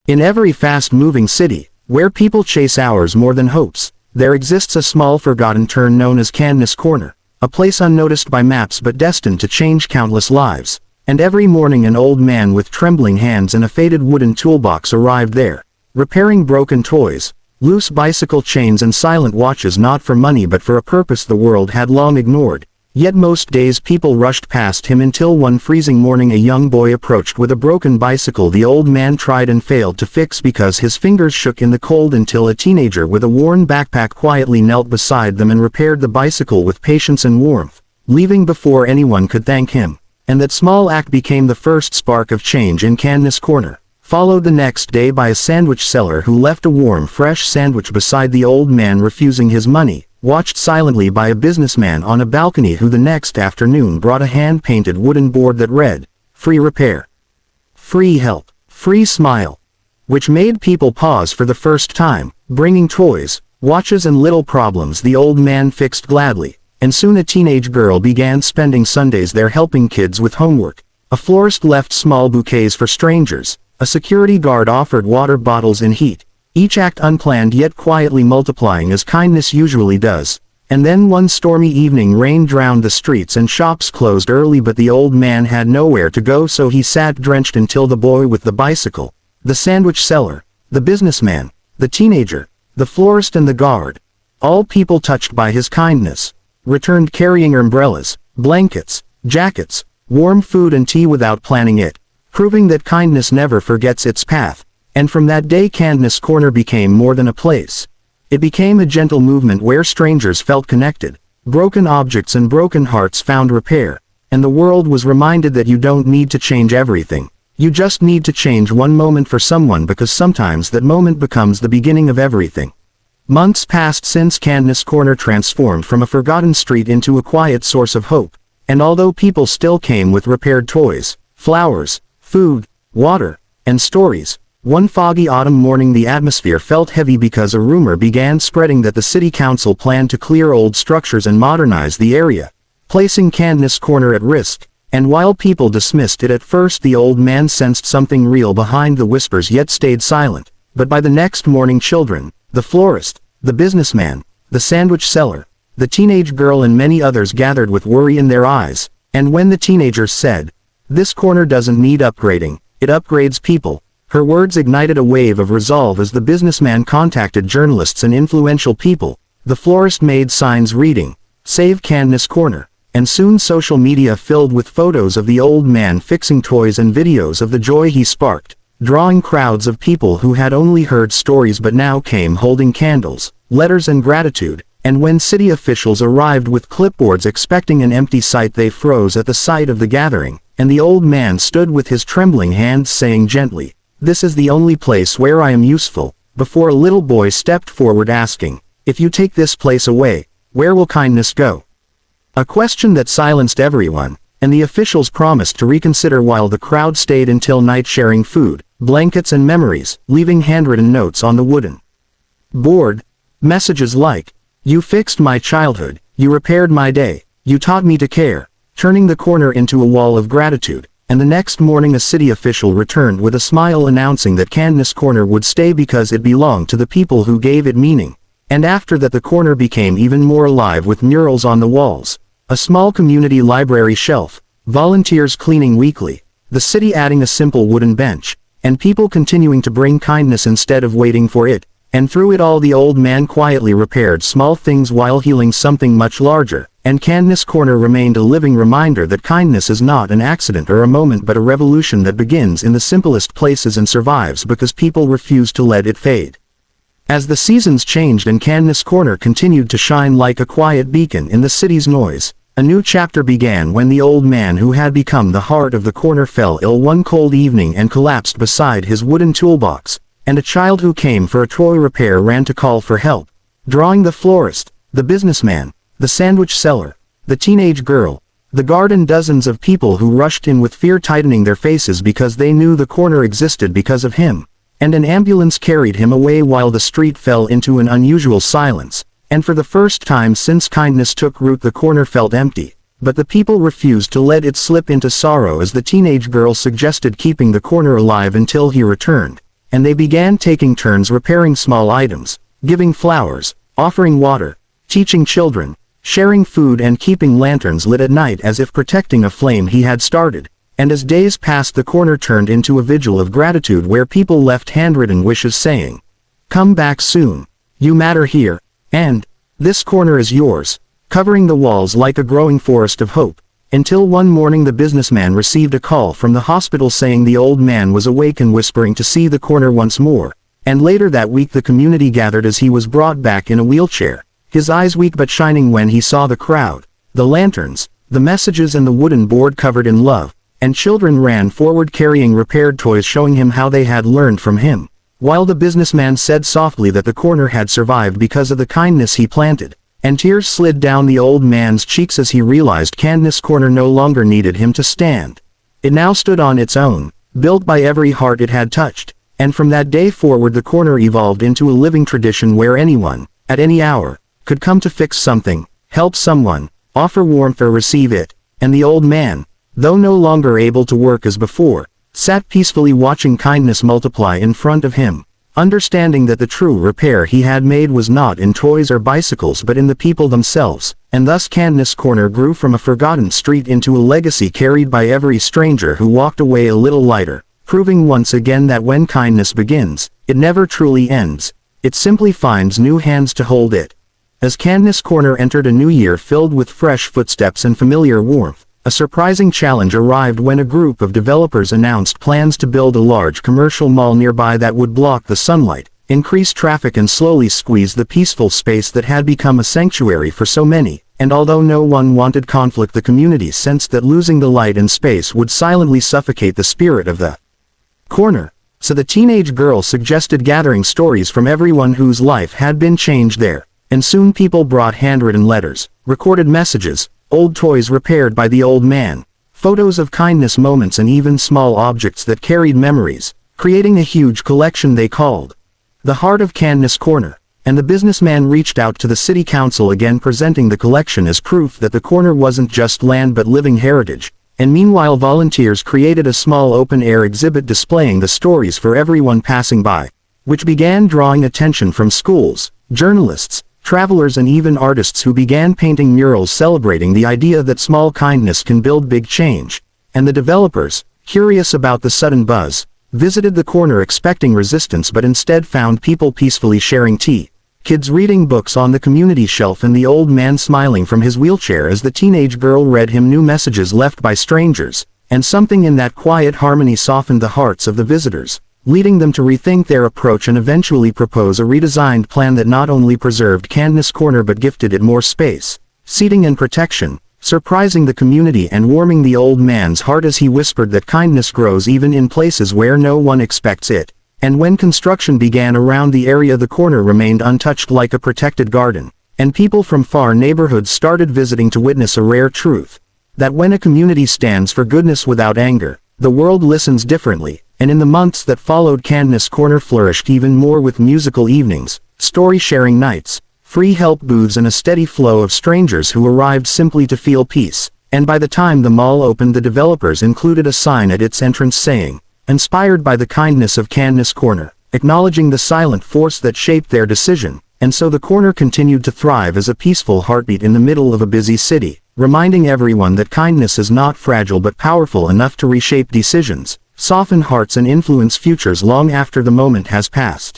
In every fast-moving city, where people chase hours more than hopes, there exists a small forgotten turn known as Kindness Corner, a place unnoticed by maps but destined to change countless lives. And every morning an old man with trembling hands and a faded wooden toolbox arrived there, repairing broken toys, loose bicycle chains and silent watches, not for money but for a purpose the world had long ignored. Yet most days people rushed past him until one freezing morning a young boy approached with a broken bicycle the old man tried and failed to fix because his fingers shook in the cold, until a teenager with a worn backpack quietly knelt beside them and repaired the bicycle with patience and warmth, leaving before anyone could thank him. And that small act became the first spark of change in Kindness Corner, followed the next day by a sandwich seller who left a warm fresh sandwich beside the old man refusing his money, watched silently by a businessman on a balcony who the next afternoon brought a hand-painted wooden board that read, "Free repair. Free help. Free smile," which made people pause for the first time, bringing toys, watches and little problems the old man fixed gladly. And soon a teenage girl began spending Sundays there helping kids with homework. A florist left small bouquets for strangers. A security guard offered water bottles in heat. Each act unplanned yet quietly multiplying as kindness usually does. And then one stormy evening rain drowned the streets and shops closed early, but the old man had nowhere to go, so he sat drenched until the boy with the bicycle, the sandwich seller, the businessman, the teenager, the florist and the guard, all people touched by his kindness, returned carrying umbrellas, blankets, jackets, warm food and tea without planning it, proving that kindness never forgets its path. And from that day Kindness Corner became more than a place. It became a gentle movement where strangers felt connected, broken objects and broken hearts found repair, and the world was reminded that you don't need to change everything. You just need to change one moment for someone, because sometimes that moment becomes the beginning of everything. Months passed since Kindness Corner transformed from a forgotten street into a quiet source of hope, and although people still came with repaired toys, flowers, food, water, and stories, one foggy autumn morning the atmosphere felt heavy because a rumor began spreading that the city council planned to clear old structures and modernize the area, placing Kindness Corner at risk. And while people dismissed it at first, the old man sensed something real behind the whispers yet stayed silent. But by the next morning children, the florist, the businessman, the sandwich seller, the teenage girl and many others gathered with worry in their eyes. And when the teenagers said, "This corner doesn't need upgrading, it upgrades people," her words ignited a wave of resolve. As the businessman contacted journalists and influential people, the florist made signs reading, "Save Kindness Corner," and soon social media filled with photos of the old man fixing toys and videos of the joy he sparked, drawing crowds of people who had only heard stories but now came holding candles, letters and gratitude. And when city officials arrived with clipboards expecting an empty site, they froze at the sight of the gathering, and the old man stood with his trembling hands saying gently, "This is the only place where I am useful," before a little boy stepped forward asking, "If you take this place away, where will kindness go?" A question that silenced everyone, and the officials promised to reconsider while the crowd stayed until night, sharing food, blankets and memories, leaving handwritten notes on the wooden board. Messages like, "You fixed my childhood, you repaired my day, you taught me to care," turning the corner into a wall of gratitude. And the next morning a city official returned with a smile announcing that Kindness Corner would stay because it belonged to the people who gave it meaning. And after that the corner became even more alive with murals on the walls, a small community library shelf, volunteers cleaning weekly, the city adding a simple wooden bench, and people continuing to bring kindness instead of waiting for it. And through it all the old man quietly repaired small things while healing something much larger, and Kindness Corner remained a living reminder that kindness is not an accident or a moment but a revolution that begins in the simplest places and survives because people refuse to let it fade. As the seasons changed and Kindness Corner continued to shine like a quiet beacon in the city's noise, a new chapter began when the old man who had become the heart of the corner fell ill one cold evening and collapsed beside his wooden toolbox. And a child who came for a toy repair ran to call for help, drawing the florist, the businessman, the sandwich seller, the teenage girl, the guard and dozens of people who rushed in with fear tightening their faces because they knew the corner existed because of him. And an ambulance carried him away while the street fell into an unusual silence. And for the first time since kindness took root the corner felt empty. But the people refused to let it slip into sorrow as the teenage girl suggested keeping the corner alive until he returned. and they began taking turns repairing small items, giving flowers, offering water, teaching children, sharing food and keeping lanterns lit at night as if protecting a flame he had started. And as days passed, the corner turned into a vigil of gratitude where people left handwritten wishes saying, "Come back soon. You matter here," and "This corner is yours," covering the walls like a growing forest of hope. Until one morning the businessman received a call from the hospital saying the old man was awake and whispering to see the corner once more. And later that week the community gathered as he was brought back in a wheelchair, his eyes weak but shining when he saw the crowd, the lanterns, the messages and the wooden board covered in love, and children ran forward carrying repaired toys showing him how they had learned from him, while the businessman said softly that the corner had survived because of the kindness he planted. And tears slid down the old man's cheeks as he realized Kindness Corner no longer needed him to stand. It now stood on its own, built by every heart it had touched, and from that day forward the corner evolved into a living tradition where anyone, at any hour, could come to fix something, help someone, offer warmth or receive it, and the old man, though no longer able to work as before, sat peacefully watching kindness multiply in front of him, understanding that the true repair he had made was not in toys or bicycles but in the people themselves, and thus Kindness Corner grew from a forgotten street into a legacy carried by every stranger who walked away a little lighter, proving once again that when kindness begins, it never truly ends, it simply finds new hands to hold it. As Kindness Corner entered a new year filled with fresh footsteps and familiar warmth, a surprising challenge arrived when a group of developers announced plans to build a large commercial mall nearby that would block the sunlight, increase traffic and slowly squeeze the peaceful space that had become a sanctuary for so many. And although no one wanted conflict, the community sensed that losing the light and space would silently suffocate the spirit of the corner. So the teenage girl suggested gathering stories from everyone whose life had been changed there, and soon people brought handwritten letters, recorded messages, old toys repaired by the old man, photos of kindness moments and even small objects that carried memories, creating a huge collection they called the Heart of Kindness Corner. And the businessman reached out to the city council again, presenting the collection as proof that the corner wasn't just land but living heritage. And meanwhile volunteers created a small open-air exhibit displaying the stories for everyone passing by, which began drawing attention from schools, journalists, travelers and even artists who began painting murals celebrating the idea that small kindness can build big change. And the developers, curious about the sudden buzz, visited the corner expecting resistance but instead found people peacefully sharing tea, kids reading books on the community shelf and the old man smiling from his wheelchair as the teenage girl read him new messages left by strangers. And something in that quiet harmony softened the hearts of the visitors, leading them to rethink their approach and eventually propose a redesigned plan that not only preserved Kindness Corner but gifted it more space, seating and protection, surprising the community and warming the old man's heart as he whispered that kindness grows even in places where no one expects it. And when construction began around the area, the corner remained untouched like a protected garden, and people from far neighborhoods started visiting to witness a rare truth, that when a community stands for goodness without anger, the world listens differently. And in the months that followed, Kindness Corner flourished even more with musical evenings, story-sharing nights, free help booths and a steady flow of strangers who arrived simply to feel peace. And by the time the mall opened, the developers included a sign at its entrance saying, "Inspired by the kindness of Kindness Corner," acknowledging the silent force that shaped their decision. And so the corner continued to thrive as a peaceful heartbeat in the middle of a busy city, reminding everyone that kindness is not fragile but powerful enough to reshape decisions, soften hearts and influence futures long after the moment has passed.